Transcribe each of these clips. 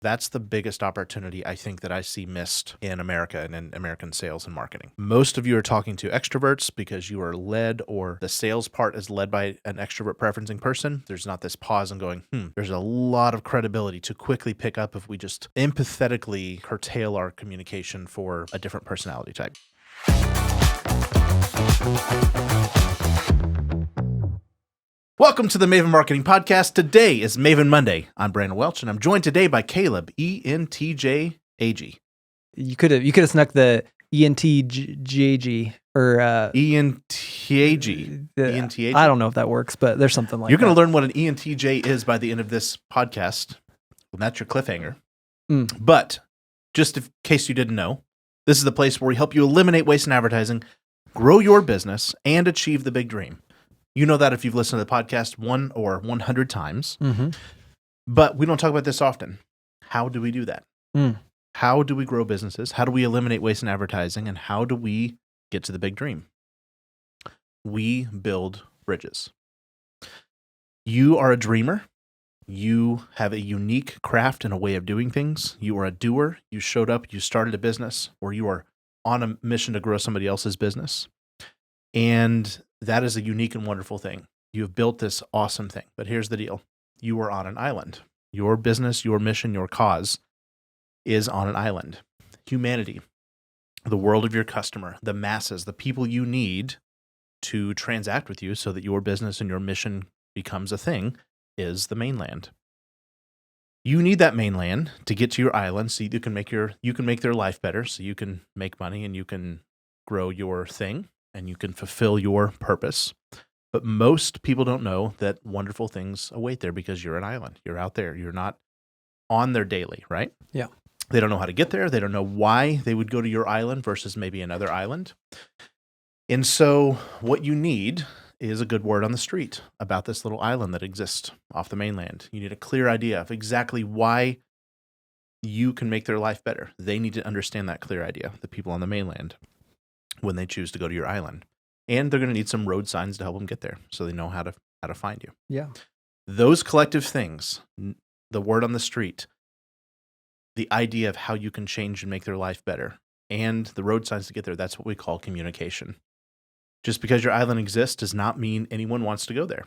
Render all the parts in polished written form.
That's the biggest opportunity I think that I see missed in America and in American sales and marketing. Most of you are talking to extroverts because you are led, or the sales part is led by an extrovert preferencing person. There's not this pause and going, there's a lot of credibility to quickly pick up if we just empathetically curtail our communication for a different personality type. Welcome to the Maven Marketing Podcast. Today is Maven Monday. I'm Brandon Welch, and I'm joined today by Caleb, ENTJ AG. You could have snuck the ENTJG or ENTAG. ENTAG. I don't know if that works, but there's something like that. You're going to learn what an ENTJ is by the end of this podcast. And that's your cliffhanger. But just in case you didn't know, this is the place where we help you eliminate waste in advertising, grow your business, and achieve the big dream. You know that if you've listened to the podcast 1 or 100 times, but we don't talk about this often. How do we do that? How do we grow businesses? How do we eliminate waste in advertising? And how do we get to the big dream? We build bridges. You are a dreamer. You have a unique craft and a way of doing things. You are a doer. You showed up, you started a business, or you are on a mission to grow somebody else's business. And that is a unique and wonderful thing. You have built this awesome thing. But here's the deal. You are on an island. Your business, your mission, your cause is on an island. Humanity, the world of your customer, the masses, the people you need to transact with you so that your business and your mission becomes a thing is the mainland. You need that mainland to get to your island so you can make their life better, so you can make money and you can grow your thing. And you can fulfill your purpose. But most people don't know that wonderful things await there because you're an island. You're out there. You're not on there daily, right? Yeah. They don't know how to get there. They don't know why they would go to your island versus maybe another island. And so what you need is a good word on the street about this little island that exists off the mainland. You need a clear idea of exactly why you can make their life better. They need to understand that clear idea, the people on the mainland, when they choose to go to your island. And they're going to need some road signs to help them get there so they know how to find you. Yeah. Those collective things, the word on the street, the idea of how you can change and make their life better, and the road signs to get there, that's what we call communication. Just because your island exists does not mean anyone wants to go there.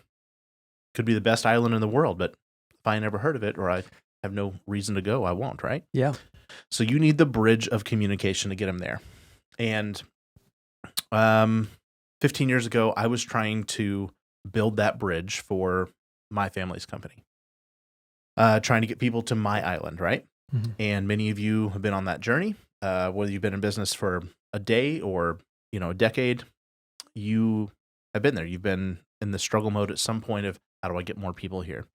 Could be the best island in the world, but if I never heard of it or I have no reason to go, I won't, right? Yeah. So you need the bridge of communication to get them there. And 15 years ago, I was trying to build that bridge for my family's company, trying to get people to my island, right? And many of you have been on that journey, whether you've been in business for a day or, a decade, you have been there. You've been in the struggle mode at some point of how do I get more people here?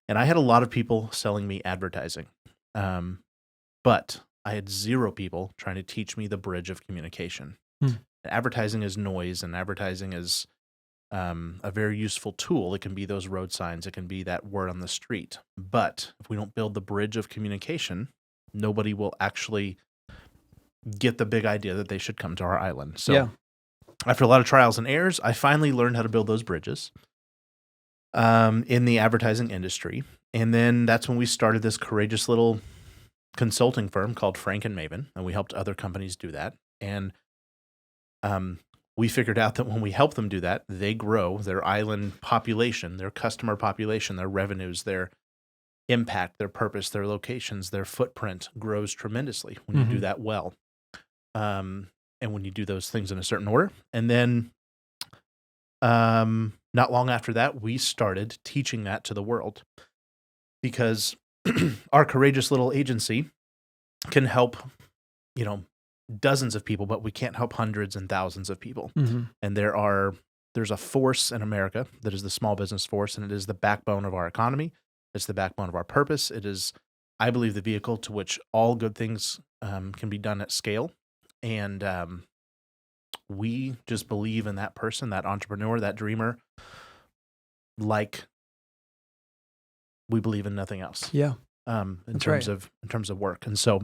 And I had a lot of people selling me advertising, but I had 0 people trying to teach me the bridge of communication. Advertising is noise, and advertising is a very useful tool. It can be those road signs. It can be that word on the street. But if we don't build the bridge of communication, nobody will actually get the big idea that they should come to our island. So after a lot of trials and errors, I finally learned how to build those bridges in the advertising industry. And then that's when we started this courageous little consulting firm called Frank and Maven, and we helped other companies do that. And we figured out that when we help them do that, they grow their island population, their customer population, their revenues, their impact, their purpose, their locations, their footprint grows tremendously when you do that well. And when you do those things in a certain order. And then not long after that, we started teaching that to the world because our courageous little agency can help, dozens of people, but we can't help hundreds and thousands of people. And there's a force in America that is the small business force, and it is the backbone of our economy. It's the backbone of our purpose. It is, I believe, the vehicle to which all good things can be done at scale. And we just believe in that person, that entrepreneur, that dreamer, like we believe in nothing else. Yeah. In terms of work. And so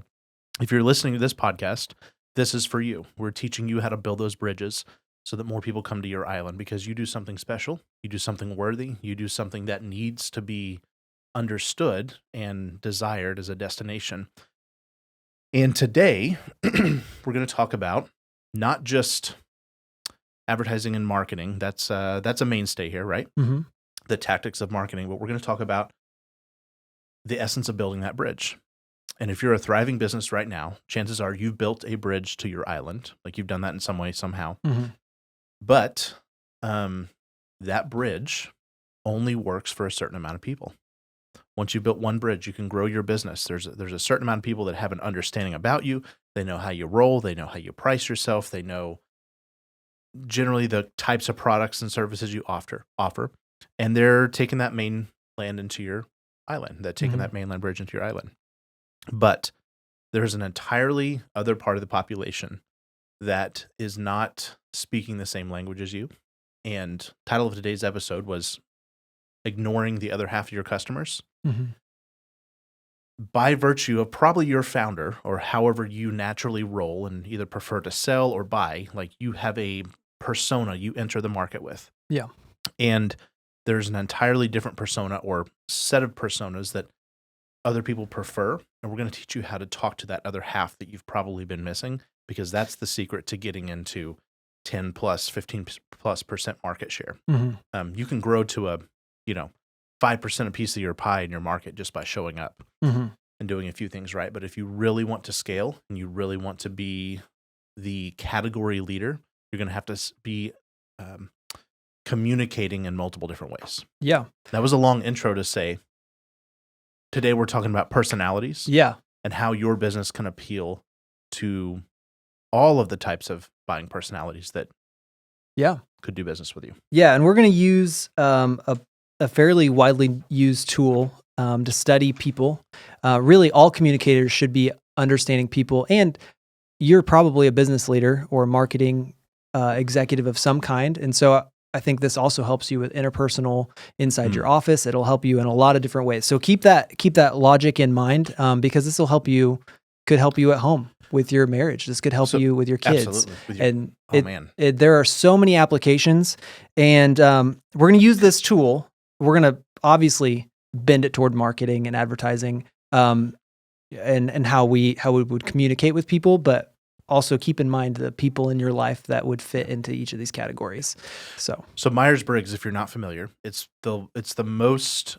if you're listening to this podcast, this is for you. We're teaching you how to build those bridges so that more people come to your island because you do something special. You do something worthy. You do something that needs to be understood and desired as a destination. And today, we're going to talk about not just advertising and marketing. That's a mainstay here, right? Mm-hmm. The tactics of marketing, but we're going to talk about the essence of building that bridge. And if you're a thriving business right now, chances are you've built a bridge to your island. Like you've done that in some way, somehow. Mm-hmm. But that bridge only works for a certain amount of people. Once you've built one bridge, you can grow your business. There's a certain amount of people that have an understanding about you. They know how you roll. They know how you price yourself. They know generally the types of products and services you offer. And they're taking that mainland into your island. They're taking that mainland bridge into your island. But there's an entirely other part of the population that is not speaking the same language as you. And the title of today's episode was Ignoring the Other Half of Your Customers. Mm-hmm. By virtue of probably your founder or however you naturally roll and either prefer to sell or buy, like you have a persona you enter the market with. Yeah. And there's an entirely different persona or set of personas that other people prefer. And we're going to teach you how to talk to that other half that you've probably been missing, because that's the secret to getting into 10 plus, 15+% market share. Mm-hmm. You can grow to a, 5% a piece of your pie in your market just by showing up and doing a few things right. But if you really want to scale and you really want to be the category leader, you're going to have to be communicating in multiple different ways. Yeah. That was a long intro to say, today we're talking about personalities. Yeah. And how your business can appeal to all of the types of buying personalities that could do business with you. Yeah, and we're going to use a fairly widely used tool to study people. Really, all communicators should be understanding people, and you're probably a business leader or a marketing executive of some kind, and so I think this also helps you with interpersonal inside your office. It'll help you in a lot of different ways. So keep that logic in mind, because this will could help you at home with your marriage. This could help you with your kids. Absolutely. There are so many applications, and we're going to use this tool. We're going to obviously bend it toward marketing and advertising, and how we would communicate with people, but also keep in mind the people in your life that would fit into each of these categories. So Myers-Briggs, if you're not familiar, it's the most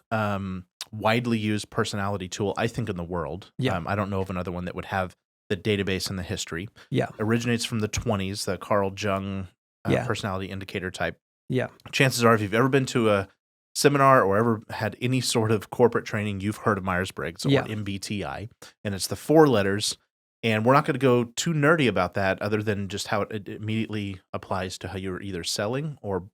widely used personality tool, I think, in the world. Yeah. I don't know of another one that would have the database and the history. Yeah. Originates from the 1920s, the Carl Jung personality indicator type. Yeah. Chances are, if you've ever been to a seminar or ever had any sort of corporate training, you've heard of Myers-Briggs or MBTI, and it's the 4 letters. And we're not going to go too nerdy about that, other than just how it immediately applies to how you're either selling or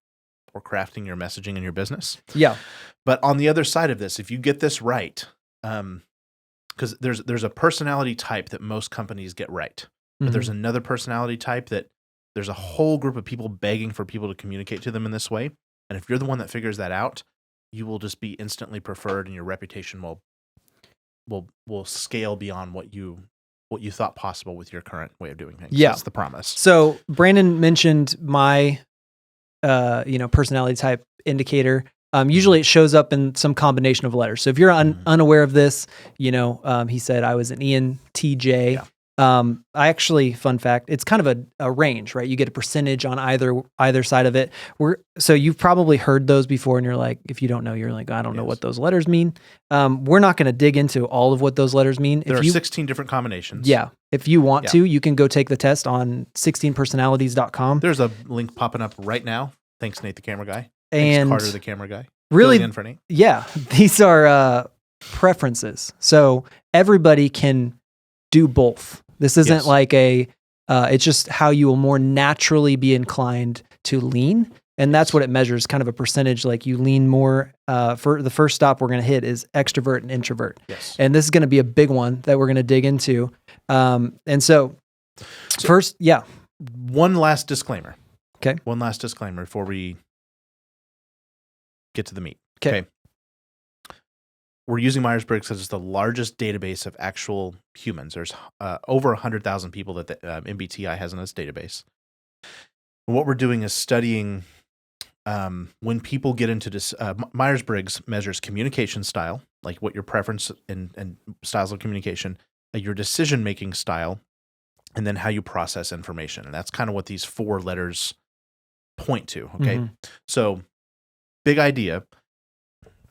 crafting your messaging in your business. Yeah. But on the other side of this, if you get this right, because there's a personality type that most companies get right, but there's another personality type that there's a whole group of people begging for people to communicate to them in this way. And if you're the one that figures that out, you will just be instantly preferred, and your reputation will scale beyond what you thought possible with your current way of doing things. Yeah. That's the promise. So Brandon mentioned my, personality type indicator. Usually it shows up in some combination of letters. So if you're unaware of this, he said I was an ENTJ. Yeah. I actually, fun fact, it's kind of a range, right? You get a percentage on either side of it. So you've probably heard those before, and you're like, if you don't know, you're like, I don't know what those letters mean. We're not going to dig into all of what those letters mean. There are 16 different combinations. Yeah. If you want to, you can go take the test on 16personalities.com. There's a link popping up right now. Thanks, Nate, the camera guy. And Thanks, Carter, the camera guy. Really, in for Nate. Yeah, these are preferences. So everybody can do both. This isn't like it's just how you will more naturally be inclined to lean. And that's what it measures, kind of a percentage, like you lean more. For the first stop we're going to hit is extrovert and introvert. Yes. And this is going to be a big one that we're going to dig into. And so first, one last disclaimer. Okay. One last disclaimer before we get to the meat. Okay. We're using Myers-Briggs because it's the largest database of actual humans. There's over 100,000 people that the MBTI has in its database. And what we're doing is studying when people get into this. Myers-Briggs measures communication style, like what your preference and styles of communication, your decision-making style, and then how you process information. And that's kind of what these 4 letters point to, okay? So, big idea.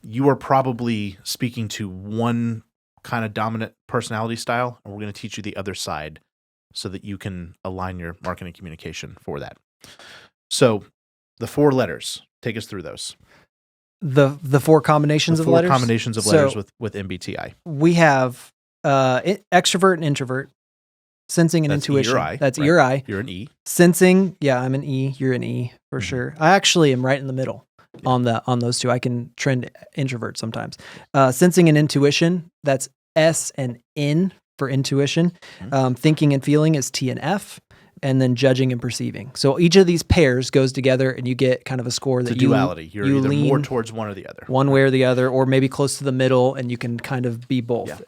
You are probably speaking to one kind of dominant personality style, and we're going to teach you the other side so that you can align your marketing communication for that. So, the 4 letters, take us through those. The 4 combinations of letters? 4 combinations of letters with MBTI. We have extrovert and introvert, sensing and intuition. E-I, That's right? E or I. You're an E. Sensing, yeah, I'm an E. You're an E for sure. I actually am right in the middle on those 2. I can trend introvert sometimes. Sensing and intuition, that's S and N for intuition. Thinking and feeling is T and F. And then judging and perceiving. So each of these pairs goes together, and you get kind of a score that it's a duality. You're either lean more towards one or the other. One way or the other, or maybe close to the middle, and you can kind of be both.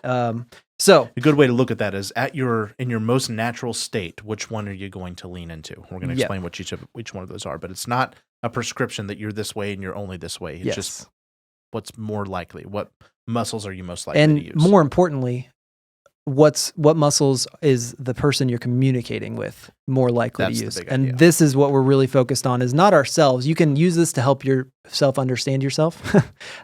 So a good way to look at that is in your most natural state, which one are you going to lean into? We're going to explain what each one of those are, but it's not a prescription that you're this way and you're only this way. It's just what's more likely. What muscles are you most likely to use? And more importantly, what muscles is the person you're communicating with more likely to use? And this is what we're really focused on, is not ourselves. You can use this to help yourself understand yourself.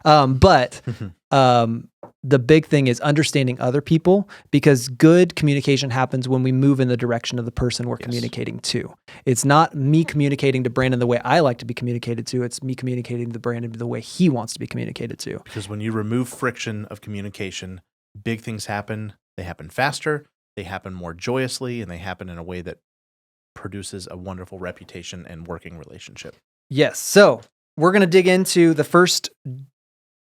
But the big thing is understanding other people, because good communication happens when we move in the direction of the person we're communicating to. It's not me communicating to Brandon the way I like to be communicated to. It's me communicating to Brandon the way he wants to be communicated to. Because when you remove friction of communication, big things happen. They happen faster, they happen more joyously, and they happen in a way that produces a wonderful reputation and working relationship. Yes. So we're going to dig into the first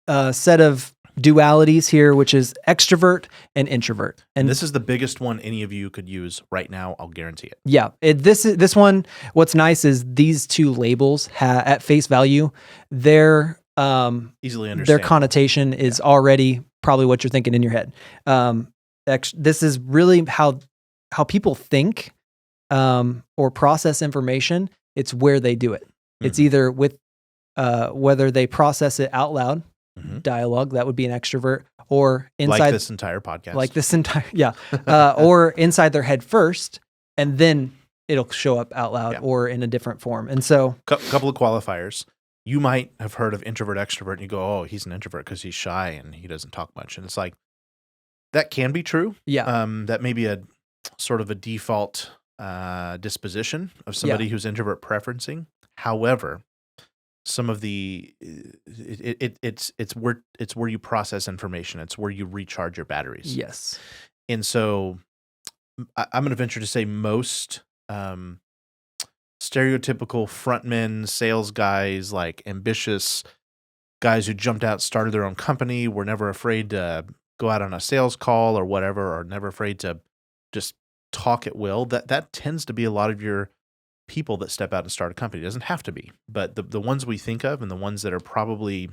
set of dualities here, which is extrovert and introvert. And this is the biggest one any of you could use right now. I'll guarantee it. Yeah. This one, what's nice is these 2 labels at face value, their easily understandable. Their connotation is already probably what you're thinking in your head. This is really how people think or process information. It's where they do it. It's either with whether they process it out loud, dialogue, that would be an extrovert, or inside, like this entire podcast, or inside their head first, and then it'll show up out loud or in a different form. And so, couple of qualifiers. You might have heard of introvert, extrovert, and you go, "Oh, he's an introvert because he's shy and he doesn't talk much." And it's like, that can be true. Yeah. That may be a sort of a default disposition of somebody who's introvert preferencing. However, some of the it's where you process information. It's where you recharge your batteries. Yes. And so I'm going to venture to say most stereotypical frontmen, sales guys, like ambitious guys who jumped out, started their own company, were never afraid to go out on a sales call or whatever, or never afraid to just talk at will. That tends to be a lot of your people that step out and start a company. It doesn't have to be, but the ones we think of and the ones that are probably,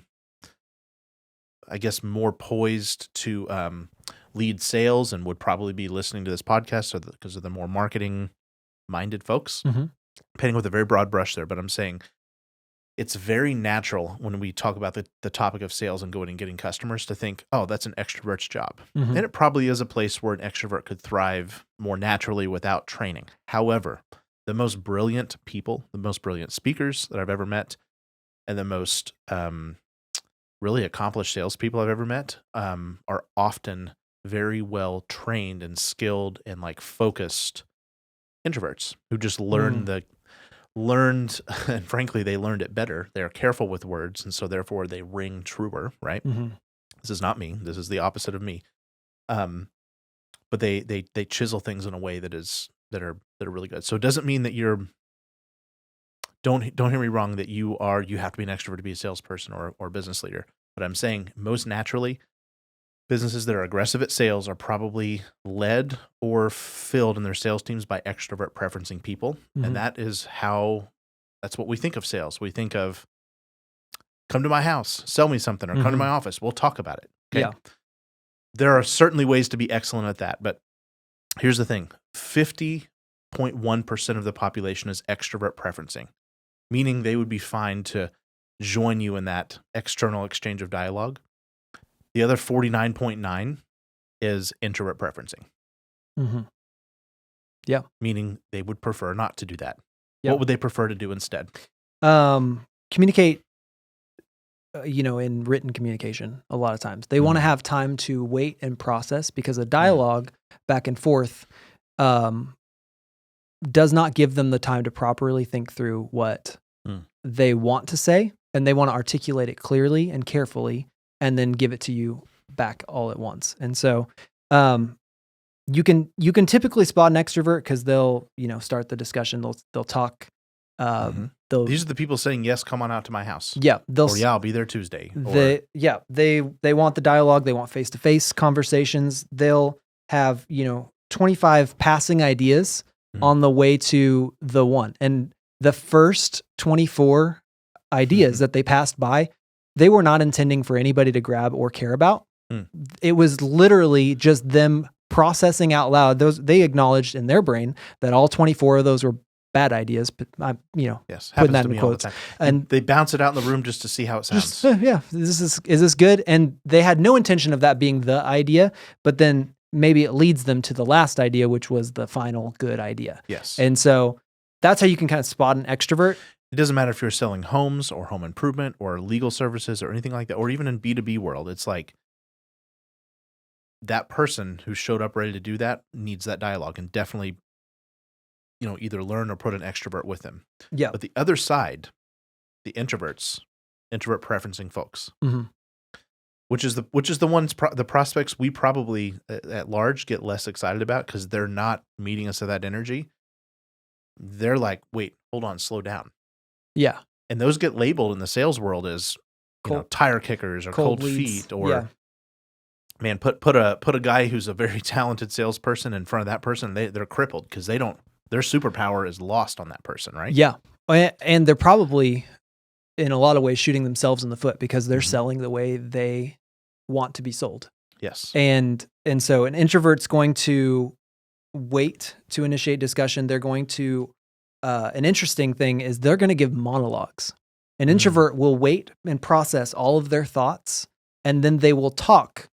I guess, more poised to lead sales and would probably be listening to this podcast because of the more marketing-minded folks. Painting with a very broad brush there, but I'm saying it's very natural when we talk about the topic of sales and going and getting customers to think, oh, that's an extrovert's job. And it probably is a place where an extrovert could thrive more naturally without training. However, the most brilliant people, the most brilliant speakers that I've ever met, and the most really accomplished salespeople I've ever met are often very well trained and skilled and like focused introverts who just learned and frankly they learned it better. They're careful with words, and so therefore they ring truer, right? This is not me. This is the opposite of me. But they chisel things in a way that are really good. So it doesn't mean that you're don't hear me wrong, that you have to be an extrovert to be a salesperson or business leader. But I'm saying most naturally, businesses that are aggressive at sales are probably led or filled in their sales teams by extrovert preferencing people. And that's what we think of sales. We think of, come to my house, sell me something, or come to my office. We'll talk about it. Okay? Yeah. There are certainly ways to be excellent at that. But here's the thing. 50.1% of the population is extrovert preferencing, meaning they would be fine to join you in that external exchange of dialogue. The other 49.9 is introvert preferencing. Mm-hmm. Yeah. Meaning they would prefer not to do that. Yep. What would they prefer to do instead? Communicate, in written communication a lot of times. They want to have time to wait and process, because a dialogue back and forth does not give them the time to properly think through what they want to say, and they want to articulate it clearly and carefully and then give it to you back all at once. And so you can typically spot an extrovert because they'll start the discussion, they'll talk. These are the people saying, yes, come on out to my house. Yeah. I'll be there Tuesday. They want the dialogue. They want face-to-face conversations. They'll have, 25 passing ideas on the way to the one. And the first 24 ideas that they passed by, they were not intending for anybody to grab or care about. It was literally just them processing out loud. They acknowledged in their brain that all 24 of those were bad ideas, but yes, putting that in quotes. And they bounce it out in the room just to see how it sounds. Is this good? And they had no intention of that being the idea, but then maybe it leads them to the last idea, which was the final good idea. Yes. And so that's how you can kind of spot an extrovert. It doesn't matter if you're selling homes or home improvement or legal services or anything like that, or even in B2B world. It's like that person who showed up ready to do that needs that dialogue, and definitely either learn or put an extrovert with them. Yeah. But the other side, the introverts, introvert preferencing folks, which is the ones, the prospects we probably at large get less excited about because they're not meeting us at that energy. They're like, wait, hold on, slow down. Yeah. And those get labeled in the sales world as tire kickers or cold feet, or man, put a guy who's a very talented salesperson in front of that person. They're crippled because their superpower is lost on that person, right? Yeah. And they're probably, in a lot of ways, shooting themselves in the foot because they're selling the way they want to be sold. Yes. And so an introvert's going to wait to initiate discussion. They're going to, an interesting thing is they're going to give monologues. An introvert will wait and process all of their thoughts, and then they will talk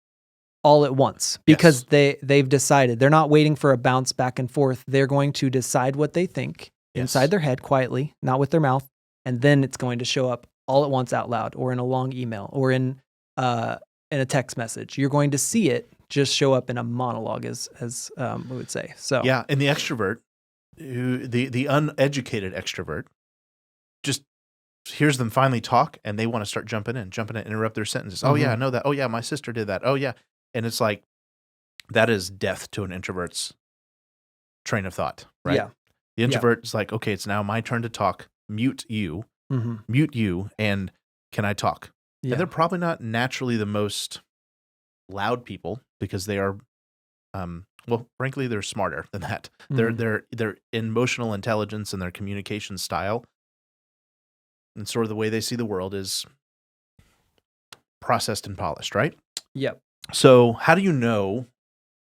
all at once because they've decided. They're not waiting for a bounce back and forth. They're going to decide what they think inside their head quietly, not with their mouth, and then it's going to show up all at once out loud, or in a long email, or in a text message. You're going to see it just show up in a monologue, as we would say. So yeah, and the extrovert, the uneducated extrovert, just hears them finally talk, and they want to start jumping in, interrupt their sentences. Oh yeah, I know that. Oh yeah, my sister did that. Oh yeah. And it's like, that is death to an introvert's train of thought, right? Yeah. The introvert is like, okay, it's now my turn to talk. Mute you, and can I talk? Yeah. And they're probably not naturally the most loud people because they are, frankly, they're smarter than that. Their emotional intelligence and their communication style and sort of the way they see the world is processed and polished, right? Yep. So how do you know?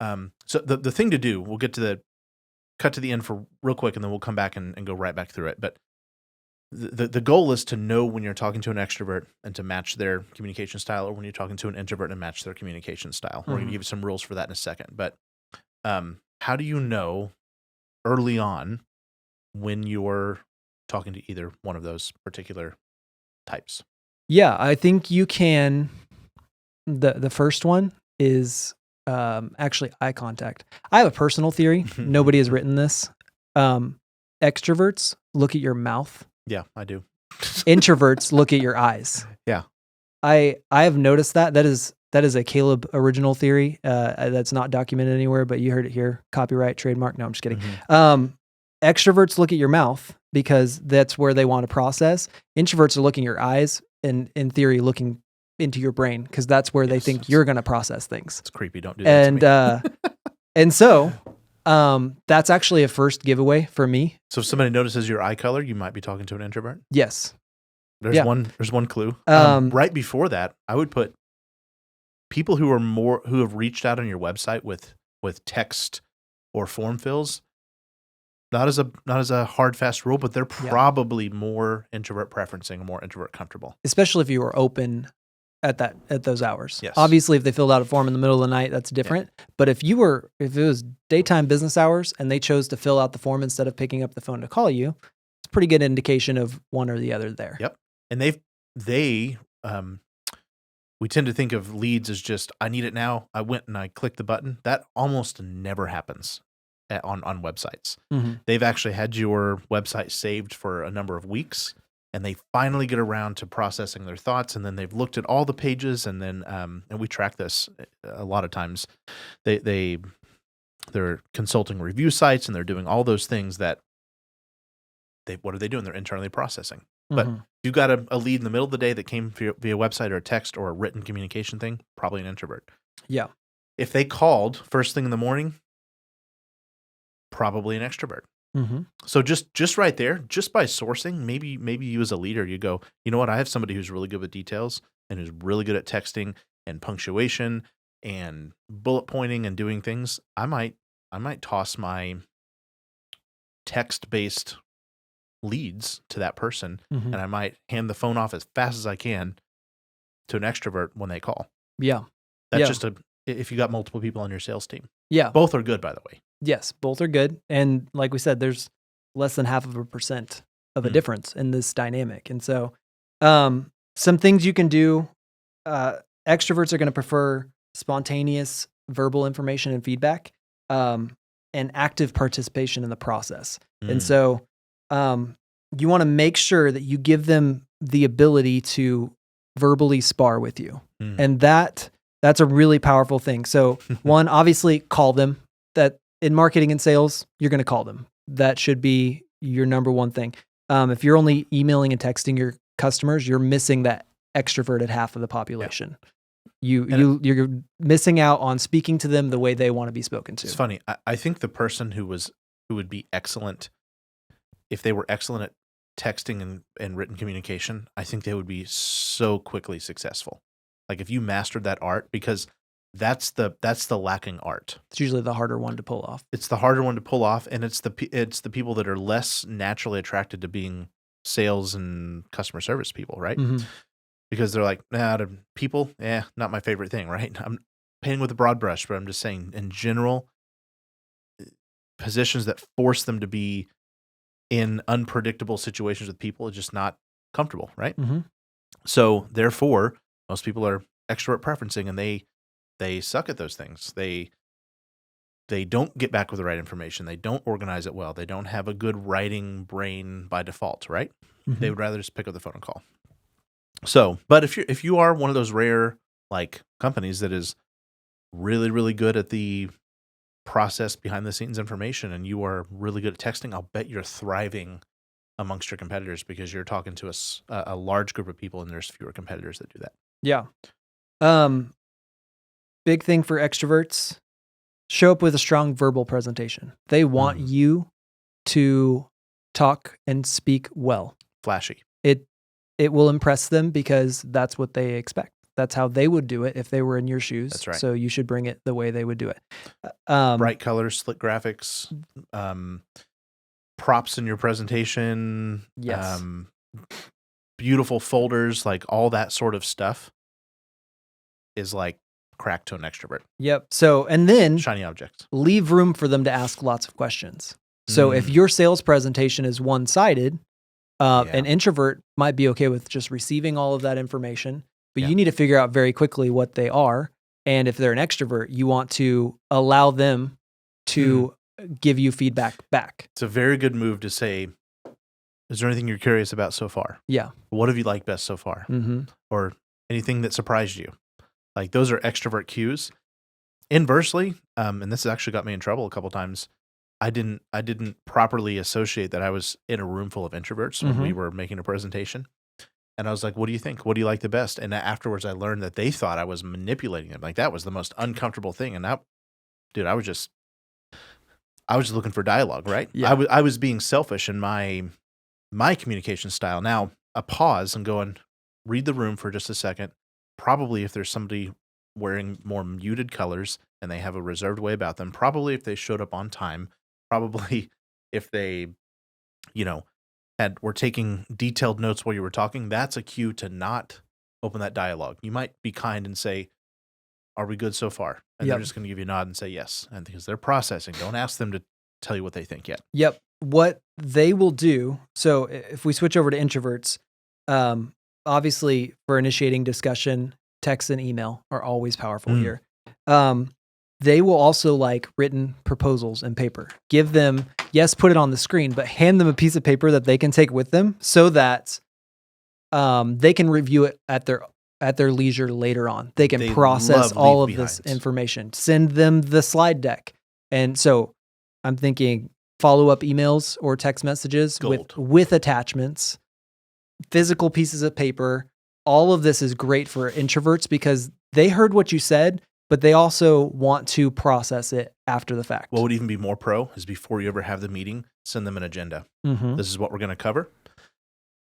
So the thing to do, we'll get to cut to the end for real quick, and then we'll come back and go right back through it. But the goal is to know when you're talking to an extrovert and to match their communication style, or when you're talking to an introvert and match their communication style. We're going to give you some rules for that in a second. But how do you know early on when you're talking to either one of those particular types? Yeah, I think you can. The first one is actually eye contact. I have a personal theory. Nobody has written this. Extroverts look at your mouth. Yeah, I do. Introverts look at your eyes. Yeah. I have noticed that. That is a Caleb original theory. That's not documented anywhere, but you heard it here. Copyright, trademark. No, I'm just kidding. Extroverts look at your mouth because that's where they want to process. Introverts are looking at your eyes and, in theory, looking into your brain because that's where they think you're going to process things. It's creepy. Don't do that to me. And so that's actually a first giveaway for me. So if somebody notices your eye color, you might be talking to an introvert? Yes. There's one clue. Right before that, I would put people who have reached out on your website with text or form fills. Not as a hard fast rule, but they're probably more introvert preferencing, more introvert comfortable. Especially if you are open at those hours. Yes. Obviously, if they filled out a form in the middle of the night, that's different. Yeah. But if it was daytime business hours and they chose to fill out the form instead of picking up the phone to call you, it's a pretty good indication of one or the other there. Yep. And we tend to think of leads as just, I need it now. I went and I clicked the button. That almost never happens on websites. Mm-hmm. They've actually had your website saved for a number of weeks, and they finally get around to processing their thoughts, and then they've looked at all the pages, and then and we track this a lot of times. They're consulting review sites, and they're doing all those things that what are they doing? They're internally processing. But if you got a lead in the middle of the day that came via website or a text or a written communication thing, probably an introvert. Yeah. If they called first thing in the morning, probably an extrovert. Mm-hmm. So just right there, just by sourcing, maybe you as a leader, you go, you know what? I have somebody who's really good with details and who's really good at texting and punctuation and bullet pointing and doing things. I might toss my text-based leads to that person, and I might hand the phone off as fast as I can to an extrovert when they call. Yeah. That's just if you got multiple people on your sales team. Yeah. Both are good, by the way. Yes, both are good. And like we said, there's less than 0.5% of a difference in this dynamic. And so some things you can do, extroverts are going to prefer spontaneous verbal information and feedback, and active participation in the process. And so you want to make sure that you give them the ability to verbally spar with you. And that's a really powerful thing. So one, obviously call them. That in marketing and sales, you're going to call them. That should be your number one thing. If you're only emailing and texting your customers, you're missing that extroverted half of the population. Yeah. You're missing out on speaking to them the way they want to be spoken to. It's funny. I think the person who would be excellent, if they were excellent at texting and written communication, I think they would be so quickly successful. Like if you mastered that art, because that's the lacking art. It's usually the harder one to pull off. It's the harder one to pull off, and it's the people that are less naturally attracted to being sales and customer service people, right? Mm-hmm. Because they're like, to people, not my favorite thing, right? I'm painting with a broad brush, but I'm just saying, in general, positions that force them to be in unpredictable situations with people is just not comfortable, right? Mm-hmm. So therefore, most people are extrovert preferencing, and they suck at those things. They don't get back with the right information. They don't organize it well. They don't have a good writing brain by default, right? Mm-hmm. They would rather just pick up the phone and call. So, but if you are one of those rare like companies that is really, really good at the process behind the scenes information, and you are really good at texting, I'll bet you're thriving amongst your competitors because you're talking to a large group of people, and there's fewer competitors that do that. Yeah. Big thing for extroverts, show up with a strong verbal presentation. They want you to talk and speak well. Flashy. It will impress them because that's what they expect. That's how they would do it if they were in your shoes. That's right. So you should bring it the way they would do it. Bright colors, slick graphics, props in your presentation. Yes. Beautiful folders, like all that sort of stuff is like crack to an extrovert. Yep. So, and then shiny objects. Leave room for them to ask lots of questions. So if your sales presentation is one-sided, an introvert might be okay with just receiving all of that information, but you need to figure out very quickly what they are. And if they're an extrovert, you want to allow them to give you feedback back. It's a very good move to say, is there anything you're curious about so far? Yeah. What have you liked best so far? Mm-hmm. Or anything that surprised you? Like those are extrovert cues. Inversely, and this has actually got me in trouble a couple times. I didn't properly associate that I was in a room full of introverts when we were making a presentation. And I was like, what do you think? What do you like the best? And afterwards I learned that they thought I was manipulating them. Like that was the most uncomfortable thing. And I was just looking for dialogue, right? Yeah. I was being selfish in my communication style. Now, a pause and go and read the room for just a second. Probably if there's somebody wearing more muted colors and they have a reserved way about them, probably if they showed up on time, probably if they, were taking detailed notes while you were talking, that's a cue to not open that dialogue. You might be kind and say, "Are we good so far?" And they're just going to give you a nod and say yes. And because they're processing, don't ask them to tell you what they think yet. Yep. What they will do. So if we switch over to introverts, obviously for initiating discussion, text and email are always powerful here. They will also like written proposals and paper. Give them, yes, put it on the screen, but hand them a piece of paper that they can take with them so that they can review it at their leisure later on. They can process all of this information. Send them the slide deck. And so I'm thinking follow-up emails or text messages with attachments, physical pieces of paper. All of this is great for introverts because they heard what you said, but they also want to process it after the fact. What would even be more pro is before you ever have the meeting, send them an agenda. This is what we're going to cover.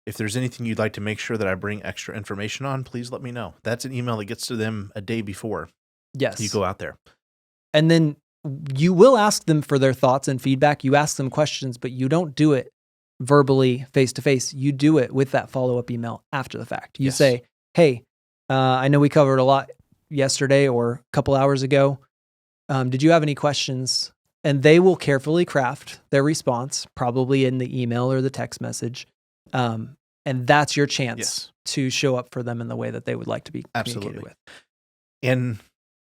If there's anything you'd like to make sure that I bring extra information on, please let me know. That's an email that gets to them a day before you go out there. And then you will ask them for their thoughts and feedback. You ask them questions, but you don't do it verbally face-to-face. You do it with that follow-up email after the fact. You say, hey, I know we covered a lot yesterday or a couple hours ago. Did you have any questions? And they will carefully craft their response, probably in the email or the text message. And that's your chance to show up for them in the way that they would like to be communicated with. And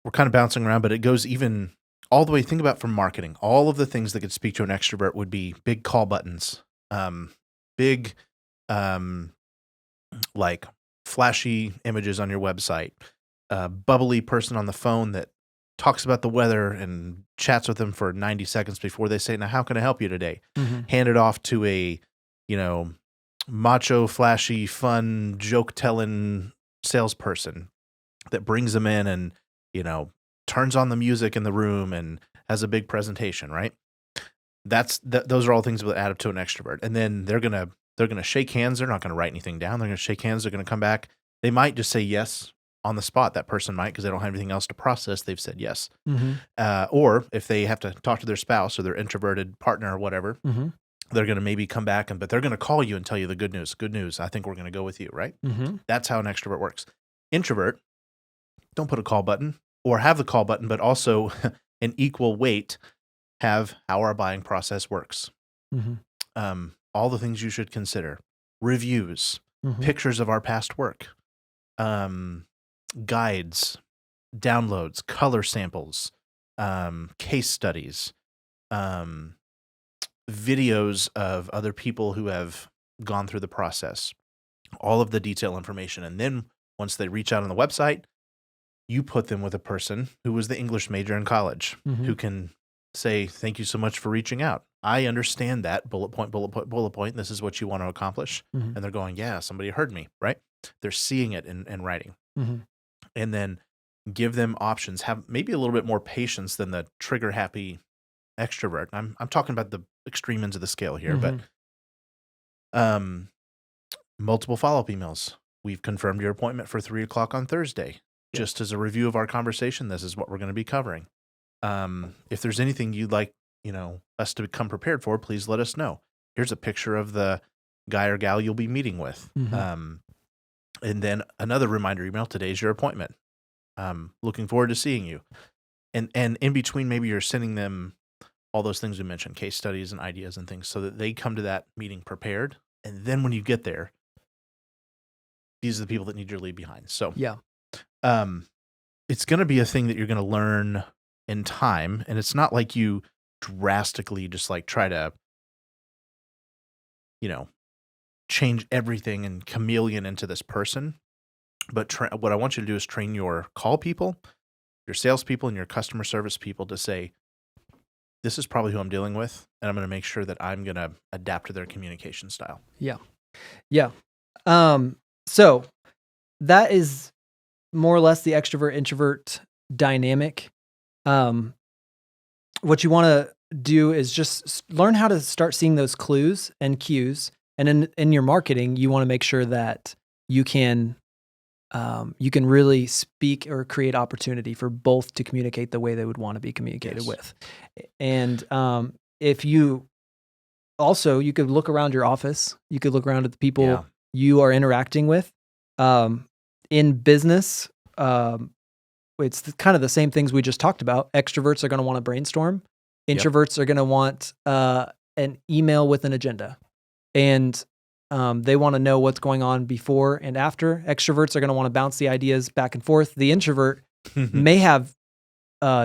we're kind of bouncing around, but it goes even all the way. Think about from marketing. All of the things that could speak to an extrovert would be big call buttons, big like flashy images on your website, bubbly person on the phone that talks about the weather and chats with them for 90 seconds before they say, now, how can I help you today? Hand it off to a, macho, flashy, fun, joke-telling salesperson that brings them in and, turns on the music in the room and has a big presentation, right? Those are all things that add up to an extrovert. And then they're gonna shake hands. They're not gonna write anything down. They're gonna shake hands. They're gonna come back. They might just say yes on the spot. That person might, because they don't have anything else to process. They've said yes. Or if they have to talk to their spouse or their introverted partner or whatever, they're going to maybe come back, but they're going to call you and tell you the good news. Good news. I think we're going to go with you, right? That's how an extrovert works. Introvert, don't put a call button or have the call button, but also an equal weight have how our buying process works. All the things you should consider. Reviews, pictures of our past work, guides, downloads, color samples, case studies, videos of other people who have gone through the process, all of the detailed information. And then once they reach out on the website, you put them with a person who was the English major in college who can say, thank you so much for reaching out. I understand that bullet point. This is what you want to accomplish. And they're going, yeah, somebody heard me, right? They're seeing it in writing. And then give them options, have maybe a little bit more patience than the trigger happy extrovert. I'm talking about the extreme ends of the scale here, but multiple follow-up emails. We've confirmed your appointment for 3:00 on Thursday. Just as a review of our conversation, this is what we're going to be covering. If there's anything you'd like, us to become prepared for, please let us know. Here's a picture of the guy or gal you'll be meeting with. And then another reminder email, today's your appointment. Looking forward to seeing you. And in between, maybe you're sending them all those things we mentioned, case studies and ideas and things, so that they come to that meeting prepared. And then when you get there, these are the people that need your leave behind. So it's going to be a thing that you're going to learn in time. And it's not like you drastically just like try to, change everything and chameleon into this person. But what I want you to do is train your call people, your salespeople, and your customer service people to say, this is probably who I'm dealing with, and I'm going to make sure that I'm going to adapt to their communication style. Yeah. So that is more or less the extrovert-introvert dynamic. What you want to do is just learn how to start seeing those clues and cues. And in your marketing, you want to make sure that you can really speak or create opportunity for both to communicate the way they would want to be communicated with. And if you could look around your office, you could look around at the people you are interacting with. in business, it's kind of the same things we just talked about. Extroverts are going to want to brainstorm. Introverts are going to want an email with an agenda. And they want to know what's going on before and after. Extroverts are going to want to bounce the ideas back and forth. The introvert may have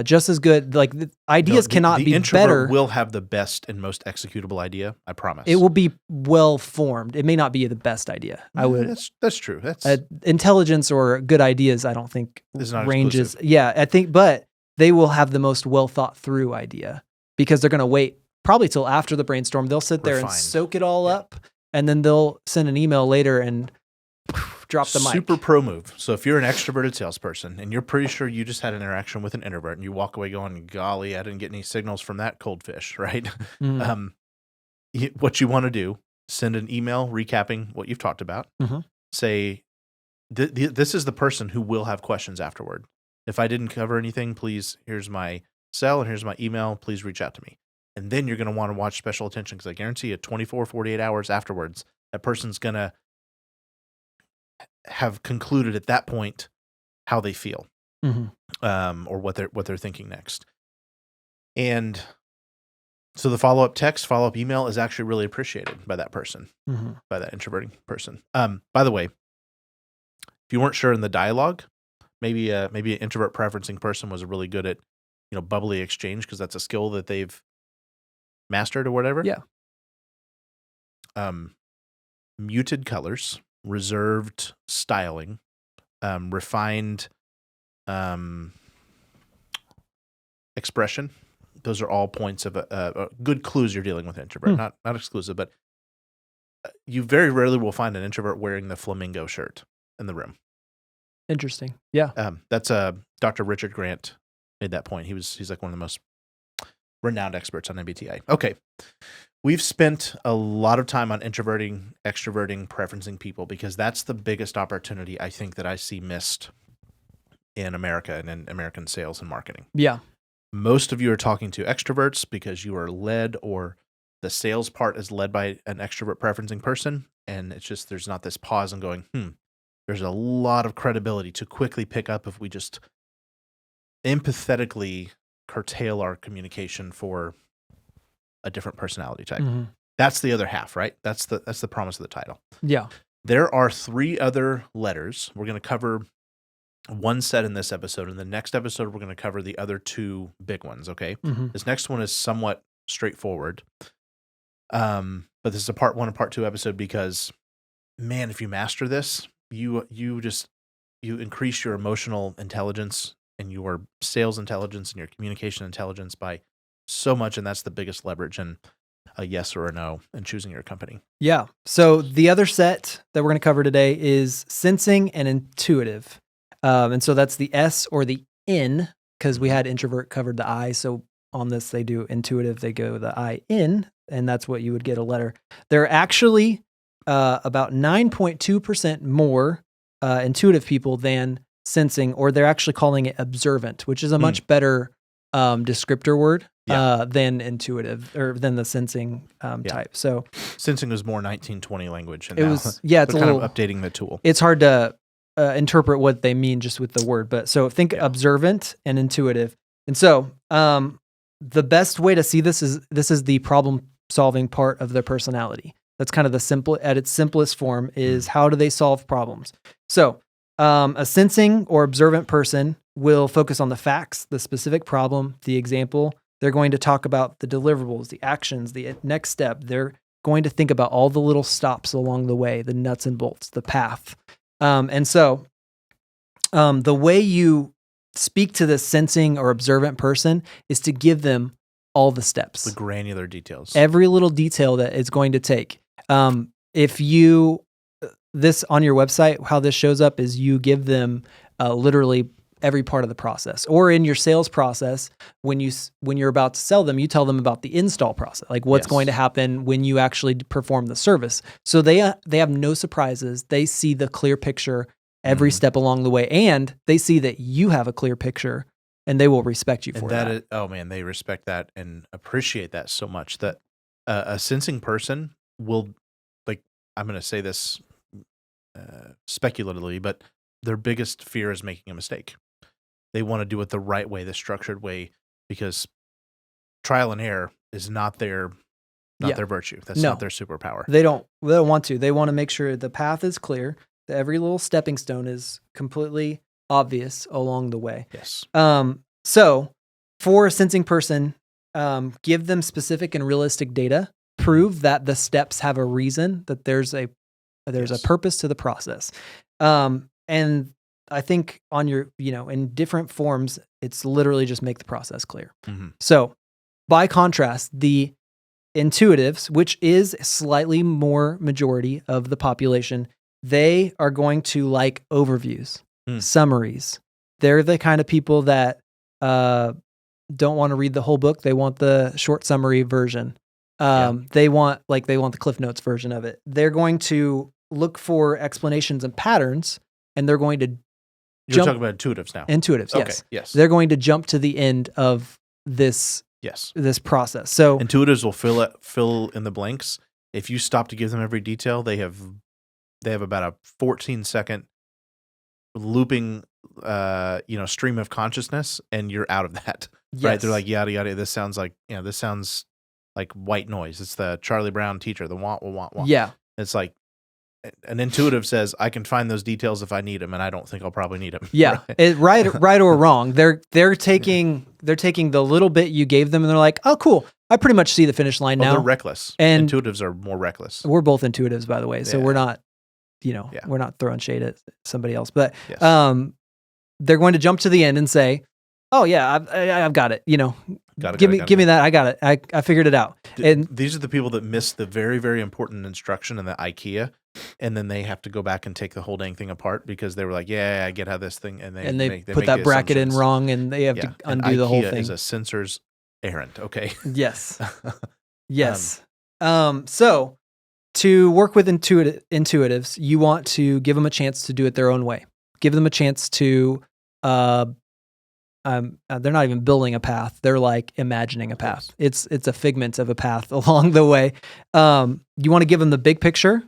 just as good, like the ideas cannot be introvert better. Will have the best and most executable idea. I promise. It will be well formed. It may not be the best idea. That's true. That's intelligence or good ideas. I don't think ranges. Exclusive. Yeah, I think, but they will have the most well thought through idea because they're going to wait probably till after the brainstorm. They'll sit there and soak it all up, and then they'll send an email later and drop the mic. Super pro move. So if you're an extroverted salesperson and you're pretty sure you just had an interaction with an introvert and you walk away going, golly, I didn't get any signals from that cold fish, right? What you want to do, send an email recapping what you've talked about. Say, this is the person who will have questions afterward. If I didn't cover anything, please, here's my cell and here's my email. Please reach out to me. And then you're going to want to watch special attention because I guarantee you 24, 48 hours afterwards, that person's going to have concluded at that point how they feel, or what they're thinking next. And so the follow-up text, follow-up email is actually really appreciated by that person, by that introverting person. By the way, if you weren't sure in the dialogue, maybe an introvert preferencing person was really good at, bubbly exchange because that's a skill that they've mastered or whatever. Yeah. Muted colors, reserved styling, refined expression. Those are all points of good clues you're dealing with an introvert. Not exclusive, but you very rarely will find an introvert wearing the flamingo shirt in the room. Interesting. Yeah. That's Dr. Richard Grant made that point. He's like one of the most renowned experts on MBTI. Okay. We've spent a lot of time on introverting, extroverting, preferencing people because that's the biggest opportunity I think that I see missed in America and in American sales and marketing. Yeah. Most of you are talking to extroverts because you are led, or the sales part is led by an extrovert preferencing person. And it's just, there's not this pause and going, there's a lot of credibility to quickly pick up if we just empathetically curtail our communication for a different personality type. That's the other half, right? That's the promise of the title. Yeah. There are 3 other letters. We're going to cover one set in this episode. In the next episode, we're going to cover the other 2 big ones, okay? This next one is somewhat straightforward. But this is a part 1 and part 2 episode because, man, if you master this, you increase your emotional intelligence and your sales intelligence and your communication intelligence by so much, and that's the biggest leverage in a yes or a no in choosing your company. Yeah. So the other set that we're going to cover today is sensing and intuitive. And so that's the S or the N, because we had introvert covered the I. So on this, they do intuitive, they go the I in, and that's what you would get a letter. They're actually about 9.2% more intuitive people than sensing, or they're actually calling it observant, which is a much better descriptor word than intuitive or than the sensing type. So sensing was more 1920 language. And it was, it's kind of updating the tool. It's hard to interpret what they mean just with the word, but so think observant and intuitive. And so the best way to see this is the problem solving part of their personality. That's kind of at its simplest form is how do they solve problems? So a sensing or observant person will focus on the facts, the specific problem, the example. They're going to talk about the deliverables, the actions, the next step. They're going to think about all the little stops along the way, the nuts and bolts, the path. And so the way you speak to the sensing or observant person is to give them all the steps. The granular details. Every little detail that it's going to take. If you, this on your website, how this shows up is you give them literally every part of the process, or in your sales process, when you're about to sell them, you tell them about the install process, like what's going to happen when you actually perform the service. So they have no surprises. They see the clear picture every step along the way, and they see that you have a clear picture, and they will respect you for that. Oh man, they respect that and appreciate that so much that a sensing person will, like, I'm going to say this speculatively, but their biggest fear is making a mistake. They want to do it the right way, the structured way, because trial and error is not their virtue. That's not their superpower. They don't want to. They want to make sure the path is clear, that every little stepping stone is completely obvious along the way. Yes. So for a sensing person, give them specific and realistic data. Prove that the steps have a reason, that there's a purpose to the process. And I think on your, in different forms, it's literally just make the process clear. Mm-hmm. So by contrast, the intuitives, which is slightly more majority of the population, they are going to like overviews, summaries. They're the kind of people that don't want to read the whole book. They want the short summary version. They want the Cliff Notes version of it. They're going to look for explanations and patterns, and they're going to You're talking about intuitives now. Intuitives, okay, yes. Yes. They're going to jump to the end of this process. So intuitives will fill in the blanks. If you stop to give them every detail, they have about a 14-second looping stream of consciousness, and you're out of that. yes. Right? They're like, yada yada, this sounds like white noise. It's the Charlie Brown teacher, the wah wah wah. Yeah. It's like an intuitive says, I can find those details if I need them, and I don't think I'll probably need them. Yeah, right or wrong. They're taking the little bit you gave them, and they're like, oh, cool. I pretty much see the finish line now. They're reckless. And intuitives are more reckless. We're both intuitives, by the way, so we're not, we're not throwing shade at somebody else. But they're going to jump to the end and say, oh yeah, I've got it. Give me that. I got it. I figured it out. And these are the people that miss the very, very important instruction in the IKEA, and then they have to go back and take the whole dang thing apart because they were like, yeah, I get how this thing, and they put that bracket in wrong, and they have to undo the whole thing. Is a sensor's errand. Okay. Yes. Yes. So to work with intuitives, you want to give them a chance to do it their own way. Give them a chance to. They're not even building a path. They're like imagining a path. Yes. It's a figment of a path along the way. You want to give them the big picture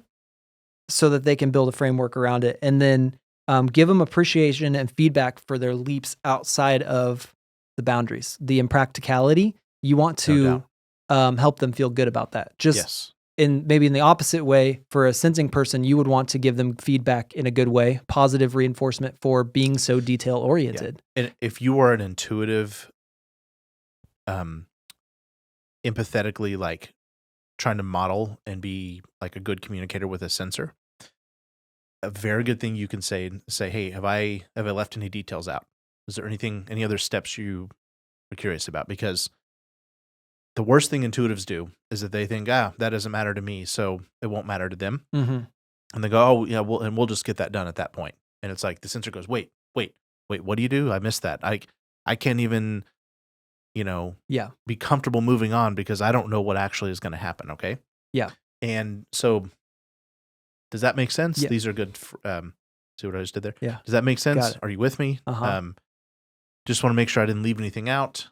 so that they can build a framework around it, and then give them appreciation and feedback for their leaps outside of the boundaries. The impracticality, you want to help them feel good about that. Just maybe in the opposite way, for a sensing person, you would want to give them feedback in a good way, positive reinforcement for being so detail oriented. Yeah. And if you are an intuitive, empathetically like trying to model and be like a good communicator with a sensor, a very good thing you can say, hey, have I left any details out? Is there any other steps you are curious about? Because the worst thing intuitives do is that they think, that doesn't matter to me, so it won't matter to them. Mm-hmm. And they go, oh, yeah, we'll just get that done at that point. And it's like the sensor goes, wait, what do you do? I missed that. I can't even, be comfortable moving on because I don't know what actually is going to happen, okay? Yeah. And so does that make sense? Yeah. These are good. See what I just did there? Yeah. Does that make sense? Are you with me? Uh-huh. Just want to make sure I didn't leave anything out.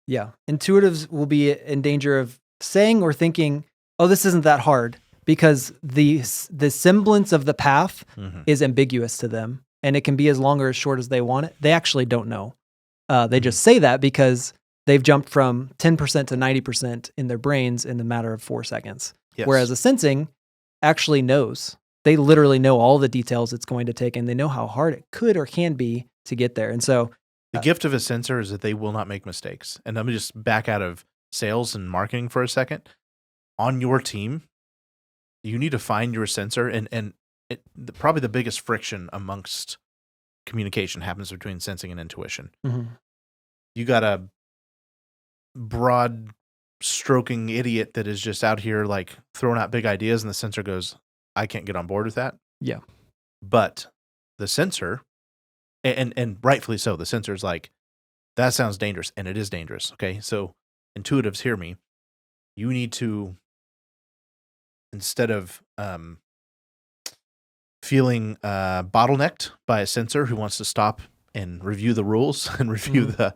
Yeah. Intuitives will be in danger of saying or thinking, oh, this isn't that hard, because the semblance of the path is ambiguous to them, and it can be as long or as short as they want it. They actually don't know. They just say that because they've jumped from 10% to 90% in their brains in a matter of 4 seconds. Yes. Whereas a sensing actually knows. They literally know all the details it's going to take, and they know how hard it could or can be to get there. And so the gift of a sensor is that they will not make mistakes. And let me just back out of sales and marketing for a second. On your team, you need to find your sensor, and probably the biggest friction amongst communication happens between sensing and intuition. Mm-hmm. You got a broad stroking idiot that is just out here like throwing out big ideas, and the sensor goes, I can't get on board with that. Yeah. But the sensor, and rightfully so, the sensor's like, that sounds dangerous, and it is dangerous. Okay. So intuitives, hear me. You need to, instead of feeling bottlenecked by a sensor who wants to stop and review the rules and review the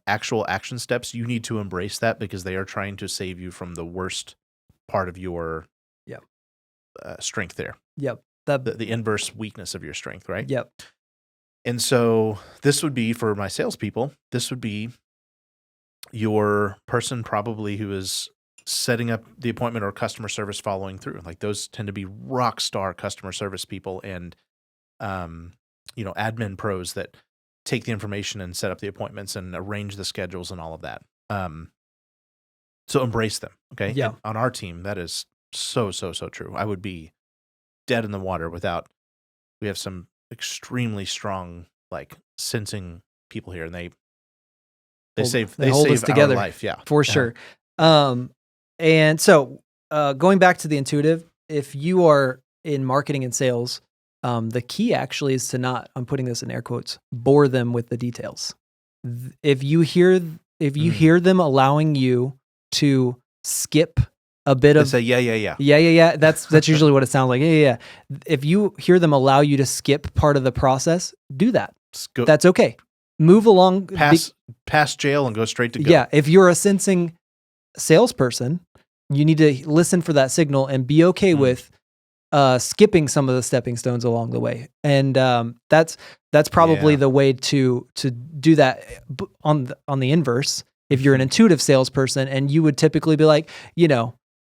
actual action steps, you need to embrace that, because they are trying to save you from the worst part of your strength there. Yep. the inverse weakness of your strength, right? Yep. And so this would be for my salespeople. This would be your person probably who is setting up the appointment or customer service following through. Like those tend to be rock star customer service people and, admin pros that take the information and set up the appointments and arrange the schedules and all of that. So embrace them. Okay. Yeah. And on our team, that is so true. I would be dead in the water without, we have some extremely strong, like sensing people here, and they save us together, our life. Yeah, for sure. And so going back to the intuitive, if you are in marketing and sales, the key actually is to not, I'm putting this in air quotes, bore them with the details. If you hear them allowing you to skip a bit of say yeah. That's usually what it sounds like. Yeah. If you hear them allow you to skip part of the process, do that. That's okay. Move along. Pass jail and go straight to go. Yeah. If you're a sensing salesperson, you need to listen for that signal and be okay with skipping some of the stepping stones along the way. And that's probably the way to do that on the inverse. If you're an intuitive salesperson, and you would typically be like,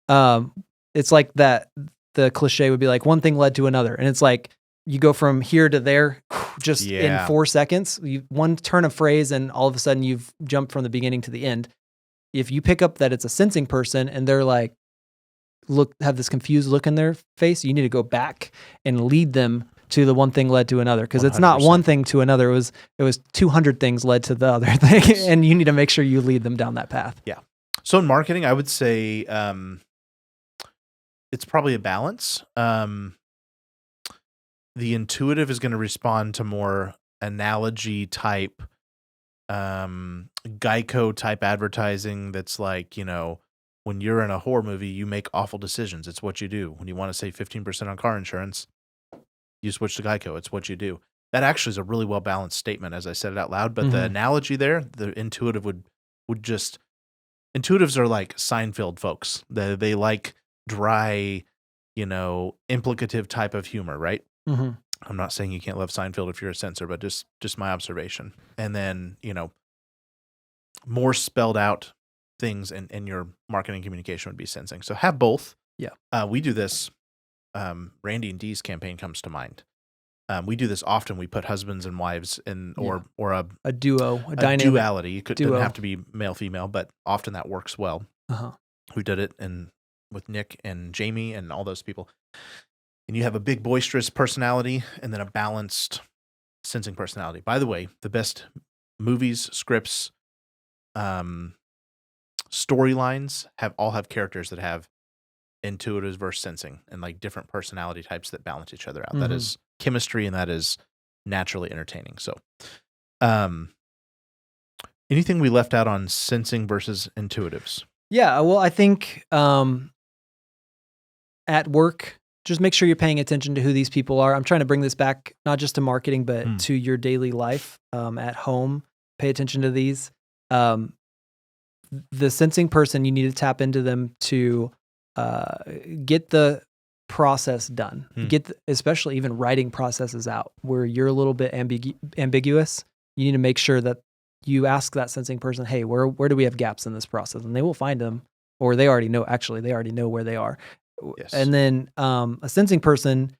it's like that, the cliche would be like one thing led to another. And it's like, you go from here to there just in 4 seconds, one turn of phrase, and all of a sudden you've jumped from the beginning to the end. If you pick up that it's a sensing person and they're like, have this confused look in their face, you need to go back and lead them to the one thing led to another. Cause it's not one thing to another. It was 200 things led to the other thing. And you need to make sure you lead them down that path. Yeah. So in marketing, I would say, it's probably a balance. The intuitive is going to respond to more analogy type, Geico type advertising. That's like, when you're in a horror movie, you make awful decisions. It's what you do. When you want to save 15% on car insurance, you switch to Geico. It's what you do. That actually is a really well balanced statement as I said it out loud. But the analogy there, the intuitive would just, intuitives are like Seinfeld folks. They like dry, implicative type of humor, right? Mm-hmm. I'm not saying you can't love Seinfeld if you're a censor, but just my observation. And then, more spelled out things in your marketing communication would be sensing. So have both. Yeah. We do this. Randy and Dee's campaign comes to mind. We do this often. We put husbands and wives in, or a duo, a dynamic duality. It doesn't have to be male, female, but often that works well. Who did it with Nick and Jamie and all those people. And you have a big boisterous personality and then a balanced sensing personality. By the way, the best movies, scripts, storylines all have characters that have intuitive versus sensing and like different personality types that balance each other out. That is chemistry, and that is naturally entertaining. So, anything we left out on sensing versus intuitives? Yeah, well, I think at work, just make sure you're paying attention to who these people are. I'm trying to bring this back not just to marketing, but to your daily life. At home, pay attention to these. The sensing person, you need to tap into them to get the process done. Especially even writing processes out where you're a little bit ambiguous. You need to make sure that you ask that sensing person, hey, where do we have gaps in this process? And they will find them, or they already know. Actually, they already know where they are. Yes. And then a sensing person,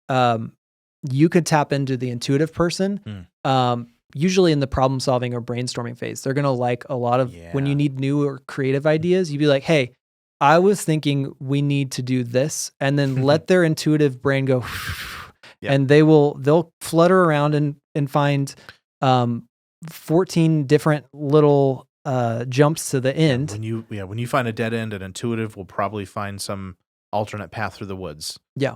you could tap into the intuitive person. Usually in the problem solving or brainstorming phase, they're going to like a lot of when you need new or creative ideas, you'd be like, hey, I was thinking we need to do this, and then let their intuitive brain go, and they'll flutter around and find 14 different little jumps to the end. When you find a dead end, an intuitive will probably find some alternate path through the woods. Yeah.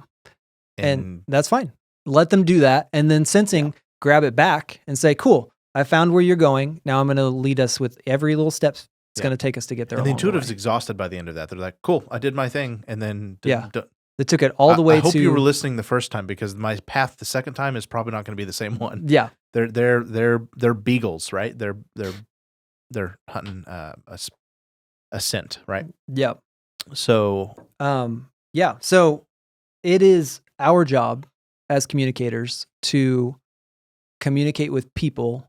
And that's fine. Let them do that. And then sensing, grab it back and say, cool, I found where you're going. Now I'm going to lead us with every little step it's going to take us to get there. And the intuitive's exhausted by the end of that. They're like, cool, I did my thing. And then they took it all the way to... I hope you were listening the first time, because my path the second time is probably not going to be the same one. Yeah. They're beagles, right? They're hunting a scent, right? Yeah. So so it is our job as communicators to communicate with people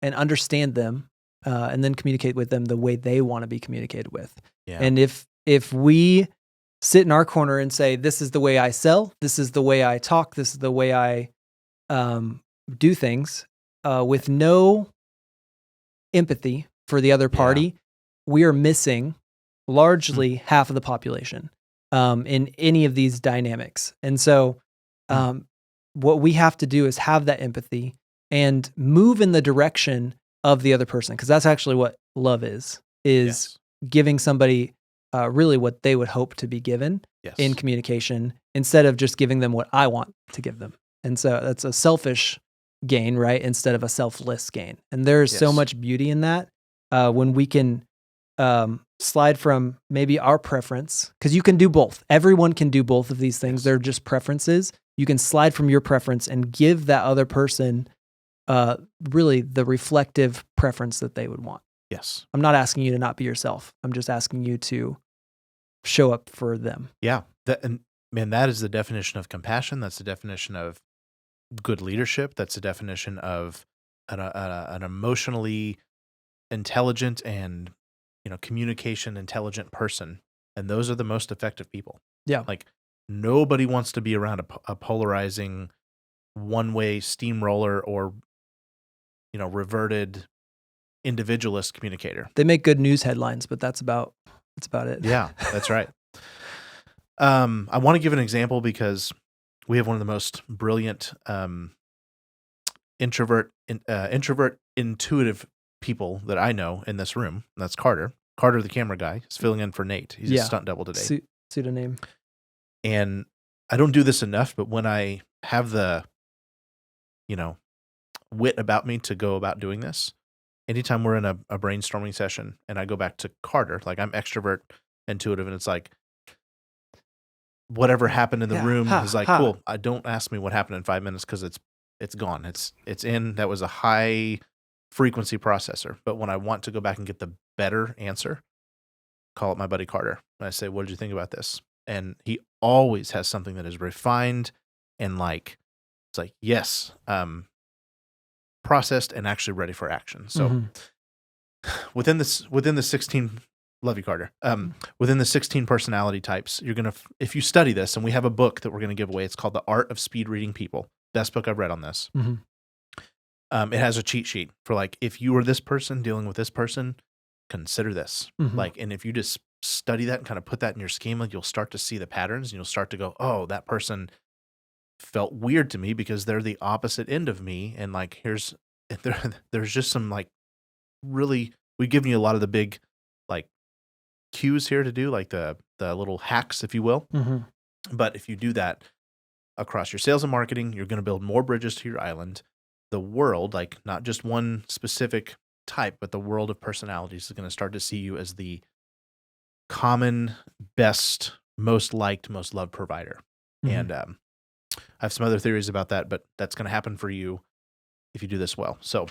and understand them, and then communicate with them the way they want to be communicated with. Yeah. And if we sit in our corner and say, this is the way I sell, this is the way I talk, this is the way I do things, with no empathy for the other party, we are missing largely half of the population in any of these dynamics. And so what we have to do is have that empathy and move in the direction of the other person, because that's actually what love is giving somebody really what they would hope to be given in communication, instead of just giving them what I want to give them. And so that's a selfish gain, right? Instead of a selfless gain. And there's so much beauty in that when we can slide from maybe our preference, because you can do both. Everyone can do both of these things. They're just preferences. You can slide from your preference and give that other person really the reflective preference that they would want. Yes. I'm not asking you to not be yourself. I'm just asking you to show up for them. Yeah. That is the definition of compassion. That's the definition of good leadership. That's the definition of an emotionally intelligent and communication intelligent person. And those are the most effective people. Yeah. Like, nobody wants to be around a polarizing, one-way steamroller or reverted individualist communicator. They make good news headlines, but that's about it. Yeah, that's right. I want to give an example because we have one of the most brilliant introvert intuitive people that I know in this room. And that's Carter. Carter, the camera guy, is filling in for Nate. He's a stunt double today. Pseudonym. And I don't do this enough, but when I have the, wit about me to go about doing this, anytime we're in a brainstorming session and I go back to Carter, like, I'm extrovert intuitive, and it's like, whatever happened in the room is like, cool. Don't ask me what happened in 5 minutes, because it's gone. It's in. That was a high frequency processor. But when I want to go back and get the better answer, call up my buddy Carter and I say, what did you think about this? And he always has something that is refined and it's like, yes, processed and actually ready for action. So within the 16, love you, Carter. Within the 16 personality types, you're going to, if you study this, and we have a book that we're going to give away. It's called The Art of Speed Reading People. Best book I've read on this. It has a cheat sheet for if you were this person dealing with this person, consider this. And if you just study that and kind of put that in your schema, you'll start to see the patterns, and you'll start to go, oh, that person felt weird to me because they're the opposite end of me. And there's just some really, we've given you a lot of the big cues here to do, the little hacks, if you will. But if you do that across your sales and marketing, you're going to build more bridges to your island. The world, not just one specific type, but the world of personalities is going to start to see you as the common, best, most liked, most loved provider. And I have some other theories about that, but that's going to happen for you if you do this well. So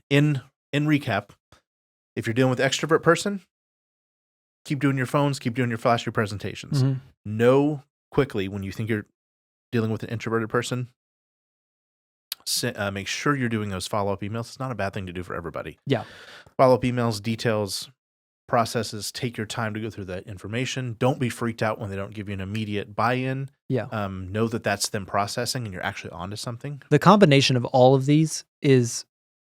in recap, if you're dealing with extrovert person, keep doing your phones, keep doing your flashy presentations. Know quickly when you think you're dealing with an introverted person, make sure you're doing those follow-up emails. It's not a bad thing to do for everybody. Yeah. Follow-up emails, details, processes. Take your time to go through that information. Don't be freaked out when they don't give you an immediate buy-in. Yeah. Know that that's them processing and you're actually onto something. The combination of all of these is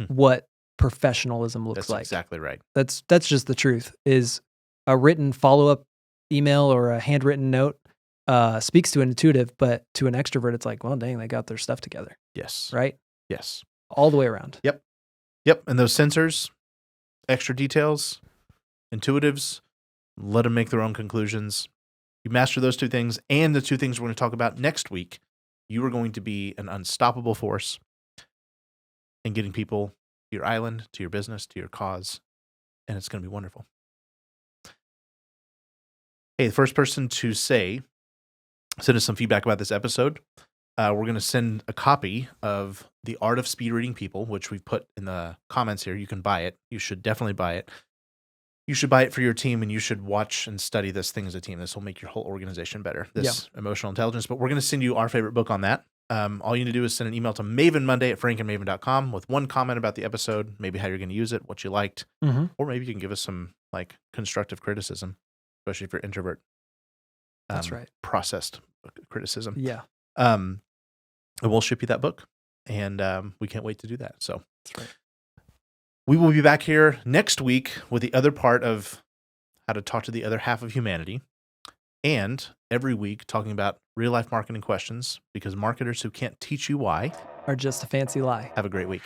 what professionalism looks like. That's exactly right. That's just the truth. Is a written follow-up email or a handwritten note speaks to an intuitive, but to an extrovert, it's like, well, dang, they got their stuff together. Yes. Right? Yes. All the way around. Yep. And those sensors, extra details, intuitives, let them make their own conclusions. You master those two things, and the two things we're going to talk about next week, you are going to be an unstoppable force in getting people to your island, to your business, to your cause, and it's going to be wonderful. Hey, the first person to send us some feedback about this episode, we're going to send a copy of The Art of Speed Reading People, which we've put in the comments here. You can buy it. You should definitely buy it. You should buy it for your team, and you should watch and study this thing as a team. This will make your whole organization better, this emotional intelligence. But we're going to send you our favorite book on that. All you need to do is send an email to mavenmonday@frankandmaven.com with one comment about the episode, maybe how you're going to use it, what you liked, or maybe you can give us some like constructive criticism, especially if you're introvert. That's right. Processed criticism. Yeah. And we'll ship you that book, and we can't wait to do that. So That's right. We will be back here next week with the other part of how to talk to the other half of humanity, and every week talking about real life marketing questions, because marketers who can't teach you why Are just a fancy lie. have a great week.